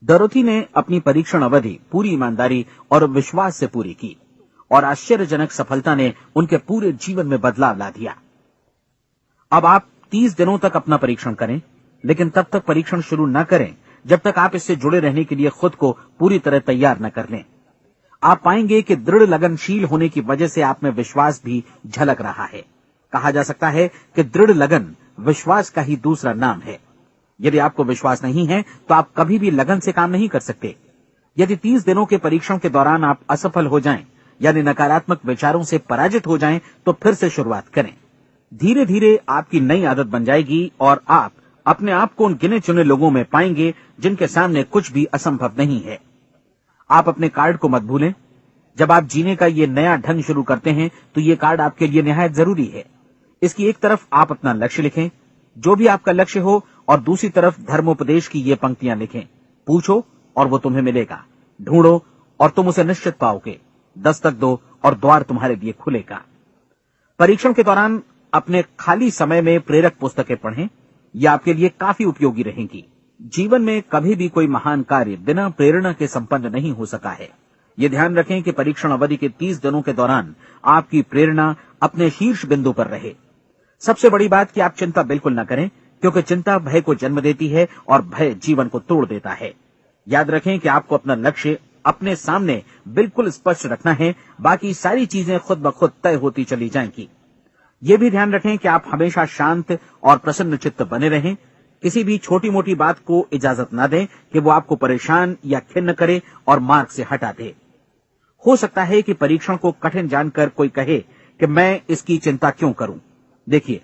डोरोथी ने अपनी परीक्षण अवधि पूरी ईमानदारी और विश्वास से पूरी की और आश्चर्यजनक सफलता ने उनके पूरे जीवन में बदलाव ला दिया। अब आप 30 दिनों तक अपना परीक्षण करें, लेकिन तब तक परीक्षण शुरू न करें जब तक आप इससे जुड़े रहने के लिए खुद को पूरी तरह तैयार न कर लें। आप पाएंगे कि दृढ़ लगनशील होने की वजह से आप में विश्वास भी झलक रहा है। कहा जा सकता है कि दृढ़ लगन विश्वास का ही दूसरा नाम है। यदि आपको विश्वास नहीं है तो आप कभी भी लगन से काम नहीं कर सकते। यदि 30 दिनों के परीक्षण के दौरान आप असफल हो जाएं, यानी नकारात्मक विचारों से पराजित हो जाएं, तो फिर से शुरुआत करें। धीरे धीरे आपकी नई आदत बन जाएगी और आप अपने आप को उन गिने चुने लोगों में पाएंगे जिनके सामने कुछ भी असंभव नहीं है। आप अपने कार्ड को मत भूलें। जब आप जीने का ये नया ढंग शुरू करते हैं तो ये कार्ड आपके लिए निहायत जरूरी है। इसकी एक तरफ आप अपना लक्ष्य लिखें, जो भी आपका लक्ष्य हो, और दूसरी तरफ धर्मोपदेश की ये पंक्तियां लिखें। पूछो और वो तुम्हें मिलेगा, ढूंढो और तुम उसे निश्चित पाओगे, दस्तक दो और द्वार तुम्हारे लिए खुलेगा। परीक्षण के दौरान अपने खाली समय में प्रेरक पुस्तकें पढ़ें, ये आपके लिए काफी उपयोगी रहेंगी। जीवन में कभी भी कोई महान कार्य बिना प्रेरणा के संपन्न नहीं हो सका है। ये ध्यान रखें कि परीक्षण अवधि के 30 दिनों के दौरान आपकी प्रेरणा अपने शीर्ष बिंदु पर रहे। सबसे बड़ी बात कि आप चिंता बिल्कुल न करें, क्योंकि चिंता भय को जन्म देती है और भय जीवन को तोड़ देता है। याद रखें कि आपको अपना लक्ष्य अपने सामने बिल्कुल स्पष्ट रखना है, बाकी सारी चीजें खुद ब खुद तय होती चली जाएंगी। ये भी ध्यान रखें कि आप हमेशा शांत और प्रसन्न चित्त बने रहें। किसी भी छोटी मोटी बात को इजाजत न दें कि वो आपको परेशान या खिन्न करे और मार्ग से हटा दे। हो सकता है कि परीक्षण को कठिन जानकर कोई कहे कि मैं इसकी चिंता क्यों करूं। देखिए,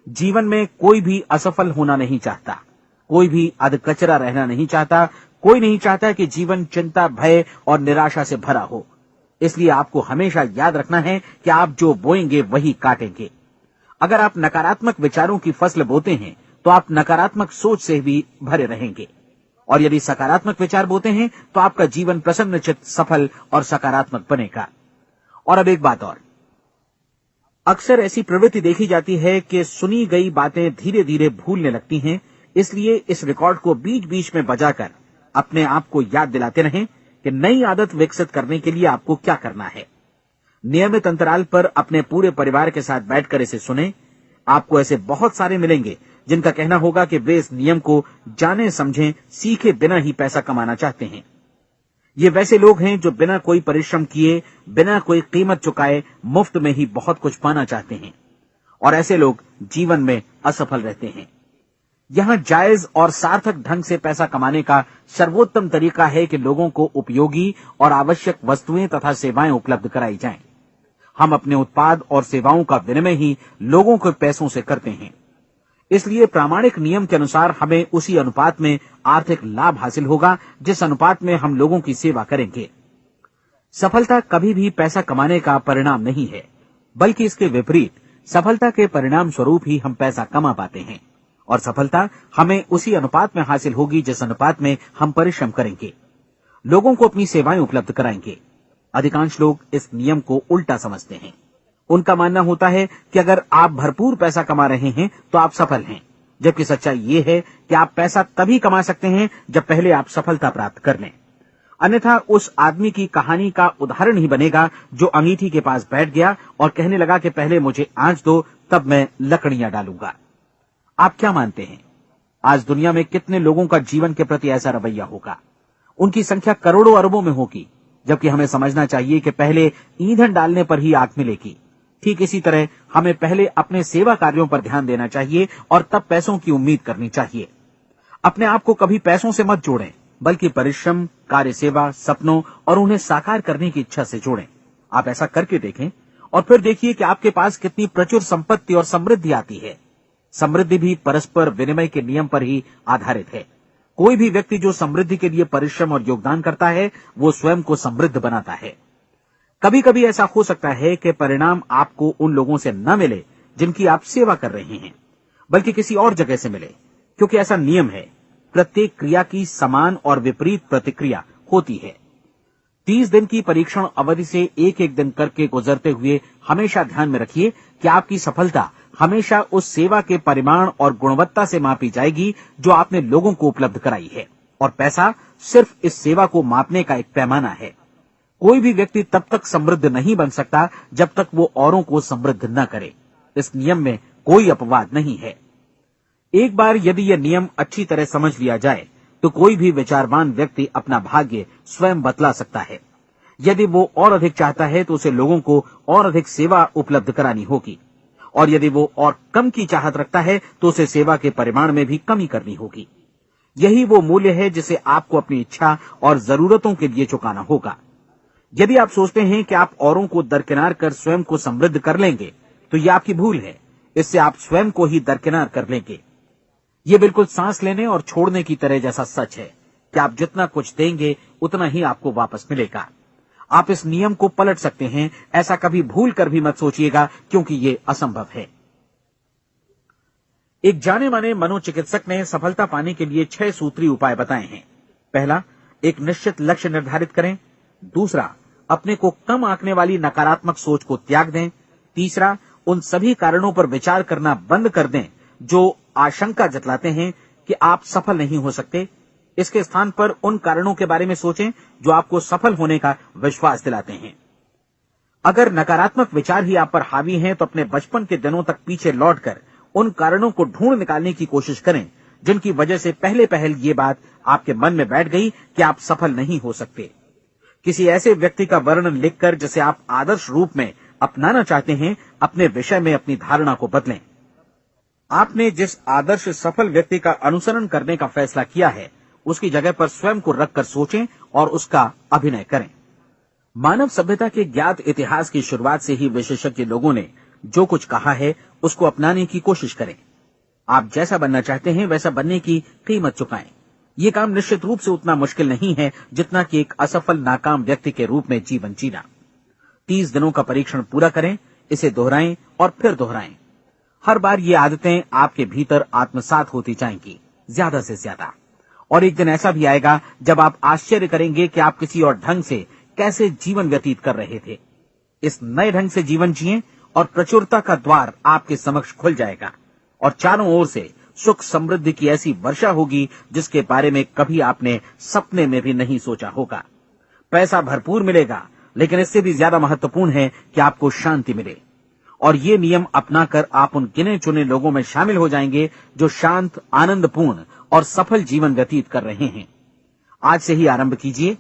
जीवन में कोई भी असफल होना नहीं चाहता, कोई भी अधकचरा रहना नहीं चाहता, कोई नहीं चाहता कि जीवन चिंता, भय और निराशा से भरा हो। इसलिए आपको हमेशा याद रखना है कि आप जो बोएंगे वही काटेंगे। अगर आप नकारात्मक विचारों की फसल बोते हैं तो आप नकारात्मक सोच से भी भरे रहेंगे, और यदि सकारात्मक विचार बोते हैं तो आपका जीवन प्रसन्नचित्त, सफल और सकारात्मक बनेगा। और अब एक बात और, अक्सर ऐसी प्रवृत्ति देखी जाती है कि सुनी गई बातें धीरे धीरे भूलने लगती हैं। इसलिए इस रिकॉर्ड को बीच बीच में बजाकर अपने आप को याद दिलाते रहें कि नई आदत विकसित करने के लिए आपको क्या करना है। नियमित अंतराल पर अपने पूरे परिवार के साथ बैठकर इसे सुनें। आपको ऐसे बहुत सारे मिलेंगे जिनका कहना होगा कि वे इस नियम को जाने समझे सीखे बिना ही पैसा कमाना चाहते हैं। ये वैसे लोग हैं जो बिना कोई परिश्रम किए, बिना कोई कीमत चुकाए मुफ्त में ही बहुत कुछ पाना चाहते हैं, और ऐसे लोग जीवन में असफल रहते हैं। यहां जायज और सार्थक ढंग से पैसा कमाने का सर्वोत्तम तरीका है कि लोगों को उपयोगी और आवश्यक वस्तुएं तथा सेवाएं उपलब्ध कराई जाएं। हम अपने उत्पाद और सेवाओं का विनिमय ही लोगों के पैसों से करते हैं। इसलिए प्रामाणिक नियम के अनुसार हमें उसी अनुपात में आर्थिक लाभ हासिल होगा जिस अनुपात में हम लोगों की सेवा करेंगे। सफलता कभी भी पैसा कमाने का परिणाम नहीं है, बल्कि इसके विपरीत सफलता के परिणाम स्वरूप ही हम पैसा कमा पाते हैं, और सफलता हमें उसी अनुपात में हासिल होगी जिस अनुपात में हम परिश्रम करेंगे, लोगों को अपनी सेवाएं उपलब्ध कराएंगे। अधिकांश लोग इस नियम को उल्टा समझते हैं। उनका मानना होता है कि अगर आप भरपूर पैसा कमा रहे हैं तो आप सफल हैं, जबकि सच्चाई ये है कि आप पैसा तभी कमा सकते हैं जब पहले आप सफलता प्राप्त कर लें। अन्यथा उस आदमी की कहानी का उदाहरण ही बनेगा जो अंगीठी के पास बैठ गया और कहने लगा कि पहले मुझे आंच दो, तब मैं लकड़ियां डालूंगा। आप क्या मानते हैं, आज दुनिया में कितने लोगों का जीवन के प्रति ऐसा रवैया होगा? उनकी संख्या करोड़ों अरबों में होगी, जबकि हमें समझना चाहिए कि पहले ईंधन डालने पर ही आग मिलेगी। ठीक इसी तरह हमें पहले अपने सेवा कार्यों पर ध्यान देना चाहिए और तब पैसों की उम्मीद करनी चाहिए। अपने आप को कभी पैसों से मत जोड़ें, बल्कि परिश्रम, कार्य सेवा, सपनों और उन्हें साकार करने की इच्छा से जोड़ें। आप ऐसा करके देखें और फिर देखिए कि आपके पास कितनी प्रचुर संपत्ति और समृद्धि आती है। समृद्धि भी परस्पर विनिमय के नियम पर ही आधारित है। कोई भी व्यक्ति जो समृद्धि के लिए परिश्रम और योगदान करता है, वो स्वयं को समृद्ध बनाता है। कभी कभी ऐसा हो सकता है कि परिणाम आपको उन लोगों से न मिले जिनकी आप सेवा कर रहे हैं, बल्कि किसी और जगह से मिले, क्योंकि ऐसा नियम है, प्रत्येक क्रिया की समान और विपरीत प्रतिक्रिया होती है। 30 दिन की परीक्षण अवधि से एक एक दिन करके गुजरते हुए हमेशा ध्यान में रखिए कि आपकी सफलता हमेशा उस सेवा के परिमाण और गुणवत्ता से मापी जाएगी जो आपने लोगों को उपलब्ध कराई है, और पैसा सिर्फ इस सेवा को मापने का एक पैमाना है। कोई भी व्यक्ति तब तक समृद्ध नहीं बन सकता जब तक वो औरों को समृद्ध न करे। इस नियम में कोई अपवाद नहीं है। एक बार यदि यह नियम अच्छी तरह समझ लिया जाए तो कोई भी विचारवान व्यक्ति अपना भाग्य स्वयं बतला सकता है। यदि वो और अधिक चाहता है तो उसे लोगों को और अधिक सेवा उपलब्ध करानी होगी, और यदि वो और कम की चाहत रखता है तो उसे सेवा के परिमाण में भी कमी करनी होगी। यही वो मूल्य है जिसे आपको अपनी इच्छा और जरूरतों के लिए चुकाना होगा। यदि आप सोचते हैं कि आप औरों को दरकिनार कर स्वयं को समृद्ध कर लेंगे तो यह आपकी भूल है। इससे आप स्वयं को ही दरकिनार कर लेंगे। ये बिल्कुल सांस लेने और छोड़ने की तरह जैसा सच है कि आप जितना कुछ देंगे उतना ही आपको वापस मिलेगा। आप इस नियम को पलट सकते हैं, ऐसा कभी भूल कर भी मत सोचिएगा, क्योंकि ये असंभव है। एक जाने माने मनोचिकित्सक ने सफलता पाने के लिए 6 सूत्री उपाय बताए हैं। पहला, एक निश्चित लक्ष्य निर्धारित करें। दूसरा, अपने को कम आंकने वाली नकारात्मक सोच को त्याग दें। तीसरा, उन सभी कारणों पर विचार करना बंद कर दें जो आशंका जतलाते हैं कि आप सफल नहीं हो सकते। इसके स्थान पर उन कारणों के बारे में सोचें जो आपको सफल होने का विश्वास दिलाते हैं। अगर नकारात्मक विचार ही आप पर हावी हैं तो अपने बचपन के दिनों तक पीछे लौटकर उन कारणों को ढूंढ निकालने की कोशिश करें जिनकी वजह से पहले पहल ये बात आपके मन में बैठ गई कि आप सफल नहीं हो सकते। किसी ऐसे व्यक्ति का वर्णन लिखकर जिसे आप आदर्श रूप में अपनाना चाहते हैं, अपने विषय में अपनी धारणा को बदलें। आपने जिस आदर्श सफल व्यक्ति का अनुसरण करने का फैसला किया है उसकी जगह पर स्वयं को रखकर सोचें और उसका अभिनय करें। मानव सभ्यता के ज्ञात इतिहास की शुरुआत से ही विशेषज्ञ लोगों ने जो कुछ कहा है उसको अपनाने की कोशिश करें। आप जैसा बनना चाहते हैं वैसा बनने की कीमत चुकाएं। ये काम निश्चित रूप से उतना मुश्किल नहीं है जितना कि एक असफल नाकाम व्यक्ति के रूप में जीवन जीना। 30 दिनों का परीक्षण पूरा करें, इसे दोहराएं और फिर दोहराएं। हर बार ये आदतें आपके भीतर आत्मसात होती जाएंगी, ज्यादा से ज्यादा। और एक दिन ऐसा भी आएगा जब आप आश्चर्य करेंगे कि आप किसी और ढंग से कैसे जीवन व्यतीत कर रहे थे। इस नए ढंग से जीवन जिएं और प्रचुरता का द्वार आपके समक्ष खुल जाएगा और चारों ओर से सुख समृद्धि की ऐसी वर्षा होगी जिसके बारे में कभी आपने सपने में भी नहीं सोचा होगा। पैसा भरपूर मिलेगा, लेकिन इससे भी ज्यादा महत्वपूर्ण है कि आपको शांति मिले। और ये नियम अपनाकर आप उन गिने चुने लोगों में शामिल हो जाएंगे जो शांत, आनंदपूर्ण और सफल जीवन व्यतीत कर रहे हैं। आज से ही आरंभ कीजिए।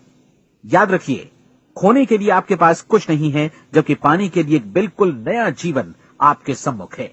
याद रखिए, खोने के लिए आपके पास कुछ नहीं है, जबकि पाने के लिए एक बिल्कुल नया जीवन आपके सम्मुख है।